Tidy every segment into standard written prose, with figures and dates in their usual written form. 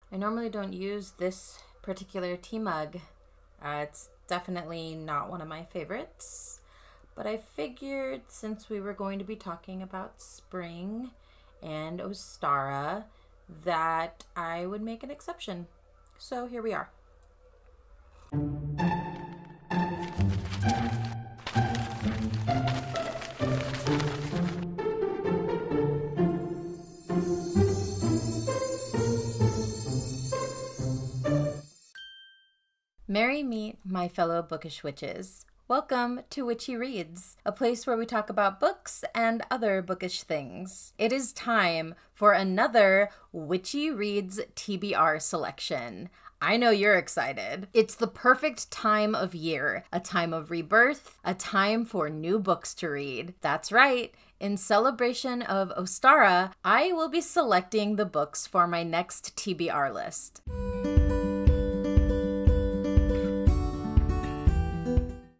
I normally don't use this particular tea mug. It's definitely not one of my favorites, but I figured since we were going to be talking about spring and Ostara that I would make an exception. So here we are. Merry meet my fellow bookish witches. Welcome to Witchy Reads, a place where we talk about books and other bookish things. It is time for another Witchy Reads TBR selection. I know you're excited. It's the perfect time of year, a time of rebirth, a time for new books to read. That's right. In celebration of Ostara, I will be selecting the books for my next TBR list.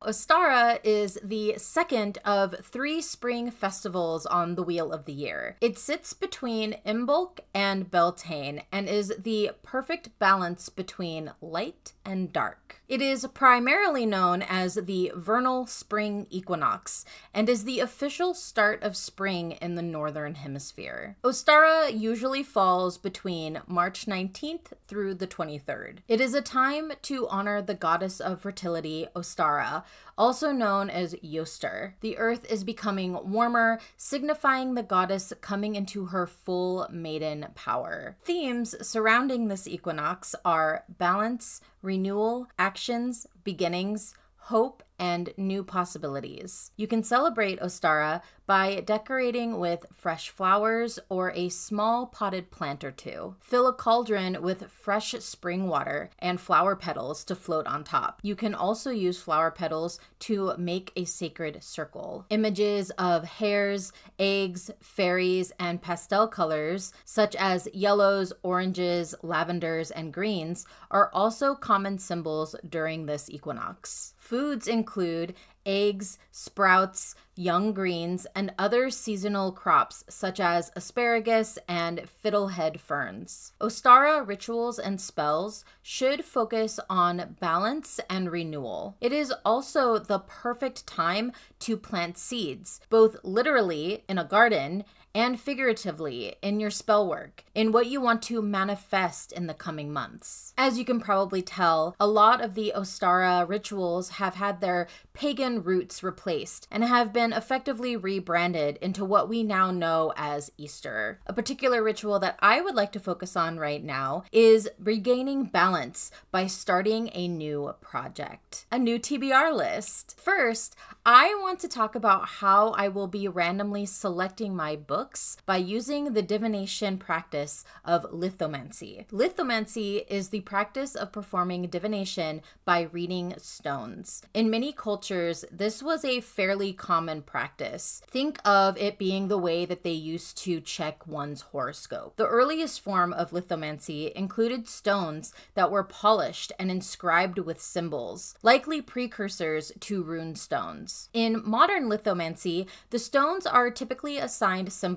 Ostara is the second of 3 spring festivals on the Wheel of the Year. It sits between Imbolc and Beltane and is the perfect balance between light and dark. It is primarily known as the vernal Spring Equinox and is the official start of spring in the Northern Hemisphere. Ostara usually falls between March 19th through the 23rd. It is a time to honor the goddess of fertility, Ostara, also known as Yoster. The earth is becoming warmer, signifying the goddess coming into her full maiden power. Themes surrounding this equinox are balance, renewal, actions, beginnings, hope, and new possibilities. You can celebrate Ostara by decorating with fresh flowers or a small potted plant or two. Fill a cauldron with fresh spring water and flower petals to float on top. You can also use flower petals to make a sacred circle. Images of hares, eggs, fairies, and pastel colors, such as yellows, oranges, lavenders, and greens, are also common symbols during this equinox. Foods include eggs, sprouts, young greens, and other seasonal crops such as asparagus and fiddlehead ferns. Ostara rituals and spells should focus on balance and renewal. It is also the perfect time to plant seeds, both literally in a garden and figuratively in your spell work, in what you want to manifest in the coming months. As you can probably tell, a lot of the Ostara rituals have had their pagan roots replaced and have been effectively rebranded into what we now know as Easter. A particular ritual that I would like to focus on right now is regaining balance by starting a new project, a new TBR list. First, I want to talk about how I will be randomly selecting my books by using the divination practice of lithomancy. Lithomancy is the practice of performing divination by reading stones. In many cultures, this was a fairly common practice. Think of it being the way that they used to check one's horoscope. The earliest form of lithomancy included stones that were polished and inscribed with symbols, likely precursors to rune stones. In modern lithomancy, the stones are typically assigned symbols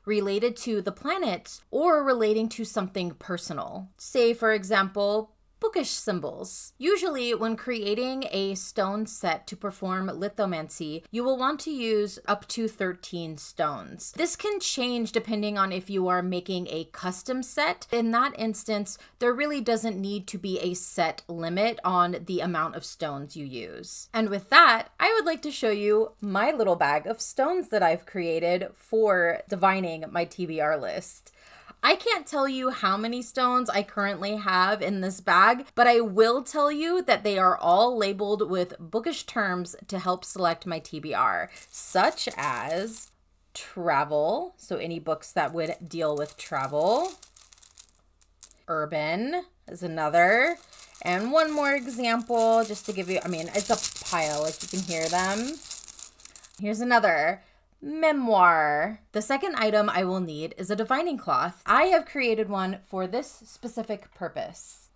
related to the planets or relating to something personal. Say, for example, bookish symbols. Usually, when creating a stone set to perform lithomancy, you will want to use up to 13 stones. This can change depending on if you are making a custom set. In that instance, there really doesn't need to be a set limit on the amount of stones you use. And with that, I would like to show you my little bag of stones that I've created for divining my TBR list. I can't tell you how many stones I currently have in this bag, but I will tell you that they are all labeled with bookish terms to help select my TBR, such as travel, so any books that would deal with travel. Urban is another. And one more example, just to give you, it's a pile, like you can hear them. Here's another. Memoir. The second item I will need is a divining cloth. I have created one for this specific purpose.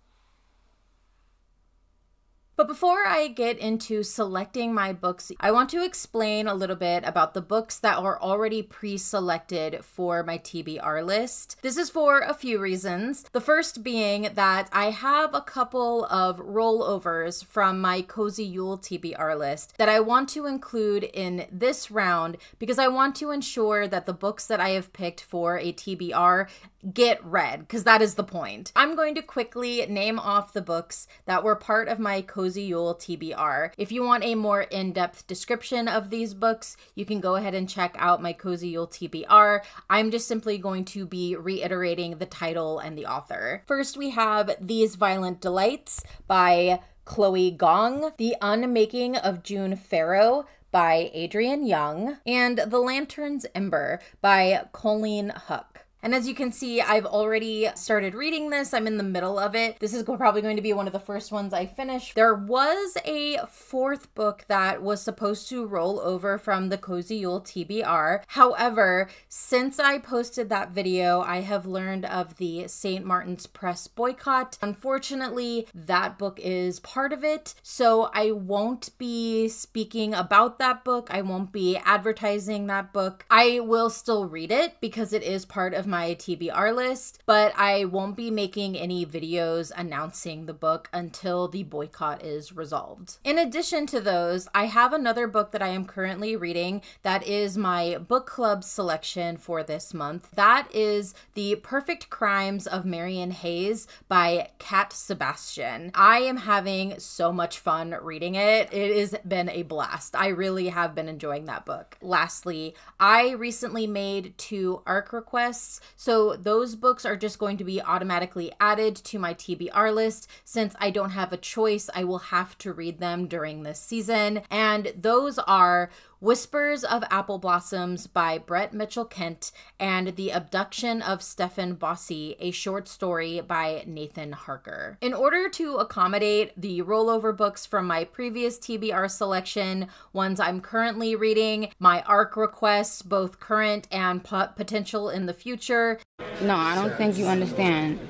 But before I get into selecting my books, I want to explain a little bit about the books that are already pre-selected for my TBR list. This is for a few reasons. The first being that I have a couple of rollovers from my Cozy Yule TBR list that I want to include in this round because I want to ensure that the books that I have picked for a TBR get read, because that is the point. I'm going to quickly name off the books that were part of my Cozy Yule TBR. If you want a more in-depth description of these books, you can go ahead and check out my Cozy Yule TBR. I'm just simply going to be reiterating the title and the author. First, we have These Violent Delights by Chloe Gong, The Unmaking of June Farrow by Adrienne Young, and The Lantern's Ember by Colleen Houck. And as you can see, I've already started reading this. I'm in the middle of it. This is probably going to be one of the first ones I finish. There was a fourth book that was supposed to roll over from the Cozy Yule TBR. However, since I posted that video, I have learned of the St. Martin's Press boycott. Unfortunately, that book is part of it, so I won't be speaking about that book. I won't be advertising that book. I will still read it because it is part of my TBR list, but I won't be making any videos announcing the book until the boycott is resolved. In addition to those, I have another book that I am currently reading that is my book club selection for this month. That is The Perfect Crimes of Marian Hayes by Sebastian. I am having so much fun reading it. It has been a blast. I really have been enjoying that book. Lastly, I recently made 2 ARC requests. So those books are just going to be automatically added to my TBR list. Since I don't have a choice, I will have to read them during this season. And those are Whispers of Apple Blossoms by Brett Mitchell Kent and The Abduction of Stefan Bossi, a short story by Nathan Harker. In order to accommodate the rollover books from my previous TBR selection, ones I'm currently reading, my ARC requests, both current and potential in the future. No, I don't think you understand.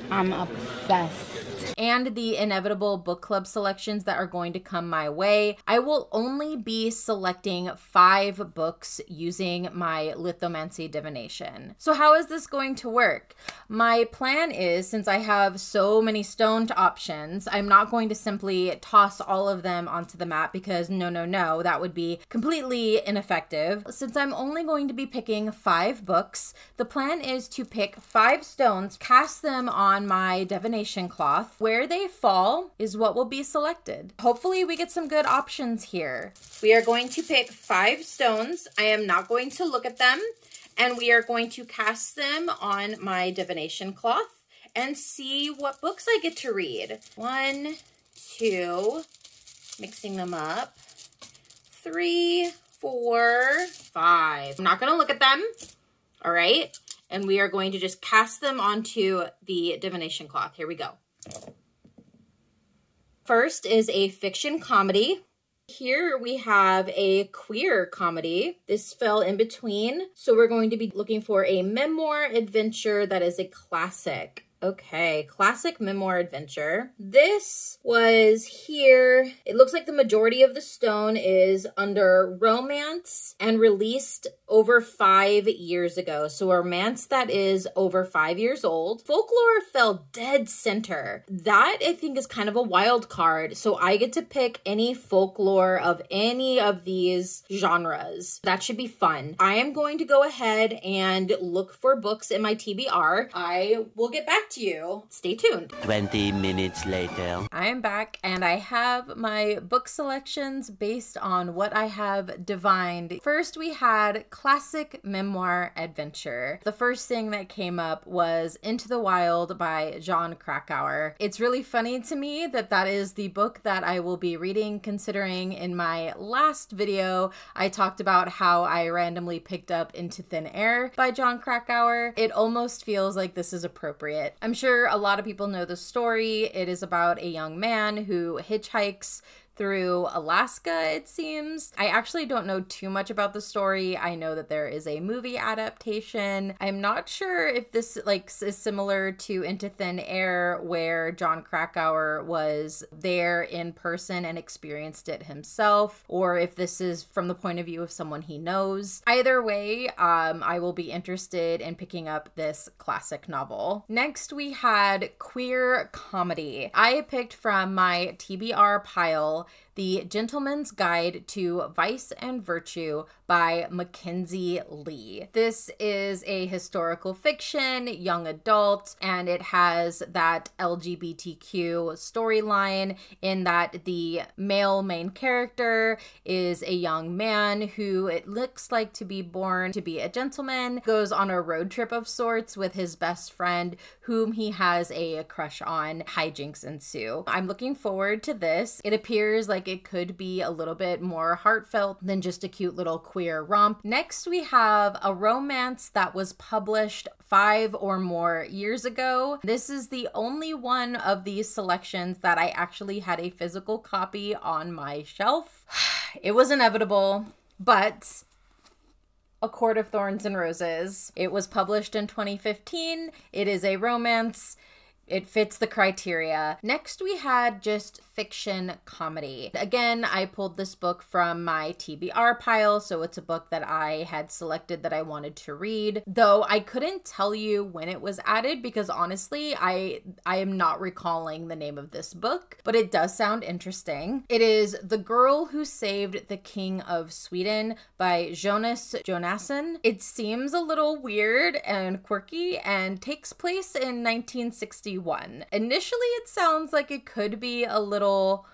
I'm obsessed. And the inevitable book club selections that are going to come my way, I will only be selecting 5 books using my Lithomancy Divination. So how is this going to work? My plan is, since I have so many stoned options, I'm not going to simply toss all of them onto the map because no, that would be completely ineffective. Since I'm only going to be picking 5 books, the plan is to pick 5 stones, cast them on my divination cloth. Where they fall is what will be selected. Hopefully we get some good options here. We are going to pick 5 stones. I am not going to look at them, and we are going to cast them on my divination cloth and see what books I get to read. 1, 2, mixing them up, 3, 4, 5. I'm not going to look at them. All right. And we are going to just cast them onto the divination cloth. Here we go. First is a fiction comedy. Here we have a queer comedy. This fell in between. So we're going to be looking for a memoir adventure that is a classic. Okay, classic memoir adventure. This was here. It looks like the majority of the stone is under romance and released over 5 years ago. So a romance that is over 5 years old. Folklore fell dead center. That I think is kind of a wild card. So I get to pick any folklore of any of these genres. That should be fun. I am going to go ahead and look for books in my TBR. I will get back to you. Stay tuned. 20 minutes later. I am back and I have my book selections based on what I have divined. First, we had classic memoir adventure. The first thing that came up was Into the Wild by Jon Krakauer. It's really funny to me that that is the book that I will be reading, considering in my last video I talked about how I randomly picked up Into Thin Air by Jon Krakauer. It almost feels like this is appropriate. I'm sure a lot of people know the story. It is about a young man who hitchhikes through Alaska, it seems. I actually don't know too much about the story. I know that there is a movie adaptation. I'm not sure if this is similar to Into Thin Air, where John Krakauer was there in person and experienced it himself, or if this is from the point of view of someone he knows. Either way, I will be interested in picking up this classic novel. Next, we had queer comedy. I picked from my TBR pile The Gentleman's Guide to Vice and Virtue by Mackenzi Lee. This is a historical fiction, young adult, and it has that LGBTQ storyline in that the male main character is a young man who it looks like to be born to be a gentleman, goes on a road trip of sorts with his best friend whom he has a crush on. Hijinks ensue. I'm looking forward to this. It appears like it could be a little bit more heartfelt than just a cute little queer romp. Next, we have a romance that was published 5 or more years ago. This is the only one of these selections that I actually had a physical copy on my shelf. It was inevitable, but A Court of Thorns and Roses. It was published in 2015. It is a romance. It fits the criteria. Next, we had just fiction comedy. Again, I pulled this book from my TBR pile, so it's a book that I had selected that I wanted to read, though I couldn't tell you when it was added because honestly, I am not recalling the name of this book, but it does sound interesting. It is The Girl Who Saved the King of Sweden by Jonas Jonasson. It seems a little weird and quirky and takes place in 1961. Initially, it sounds like it could be a little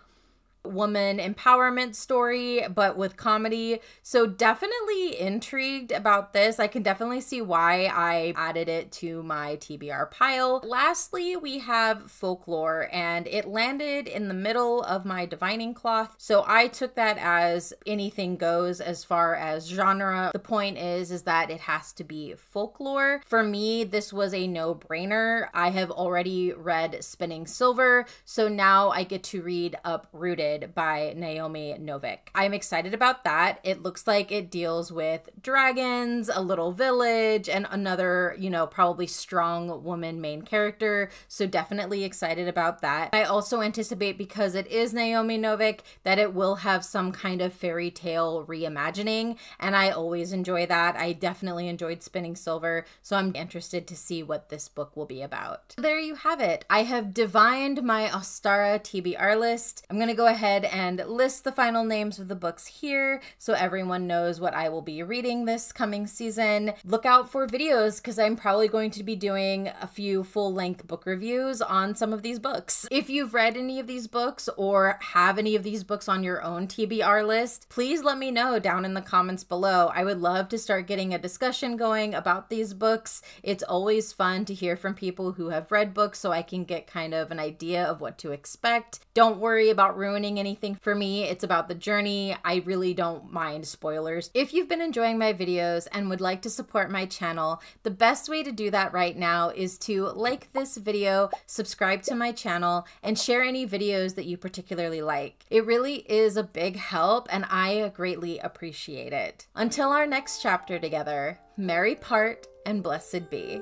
woman empowerment story, but with comedy. So definitely intrigued about this. I can definitely see why I added it to my TBR pile. Lastly, we have folklore, and it landed in the middle of my divining cloth. So I took that as anything goes as far as genre. The point is that it has to be folklore. For me, this was a no-brainer. I have already read Spinning Silver, so now I get to read Uprooted by Naomi Novik. I'm excited about that. It looks like it deals with dragons, a little village, and another, probably strong woman main character. So definitely excited about that. I also anticipate, because it is Naomi Novik, that it will have some kind of fairy tale reimagining, and I always enjoy that. I definitely enjoyed Spinning Silver, so I'm interested to see what this book will be about. There you have it. I have divined my Ostara TBR list. I'm gonna go ahead and list the final names of the books here so everyone knows what I will be reading this coming season. Look out for videos because I'm probably going to be doing a few full-length book reviews on some of these books. If you've read any of these books or have any of these books on your own TBR list, please let me know down in the comments below. I would love to start getting a discussion going about these books. It's always fun to hear from people who have read books so I can get kind of an idea of what to expect. Don't worry about ruining anything for me. It's about the journey. I really don't mind spoilers. If you've been enjoying my videos and would like to support my channel, the best way to do that right now is to like this video, subscribe to my channel, and share any videos that you particularly like. It really is a big help and I greatly appreciate it. Until our next chapter together, merry part and blessed be.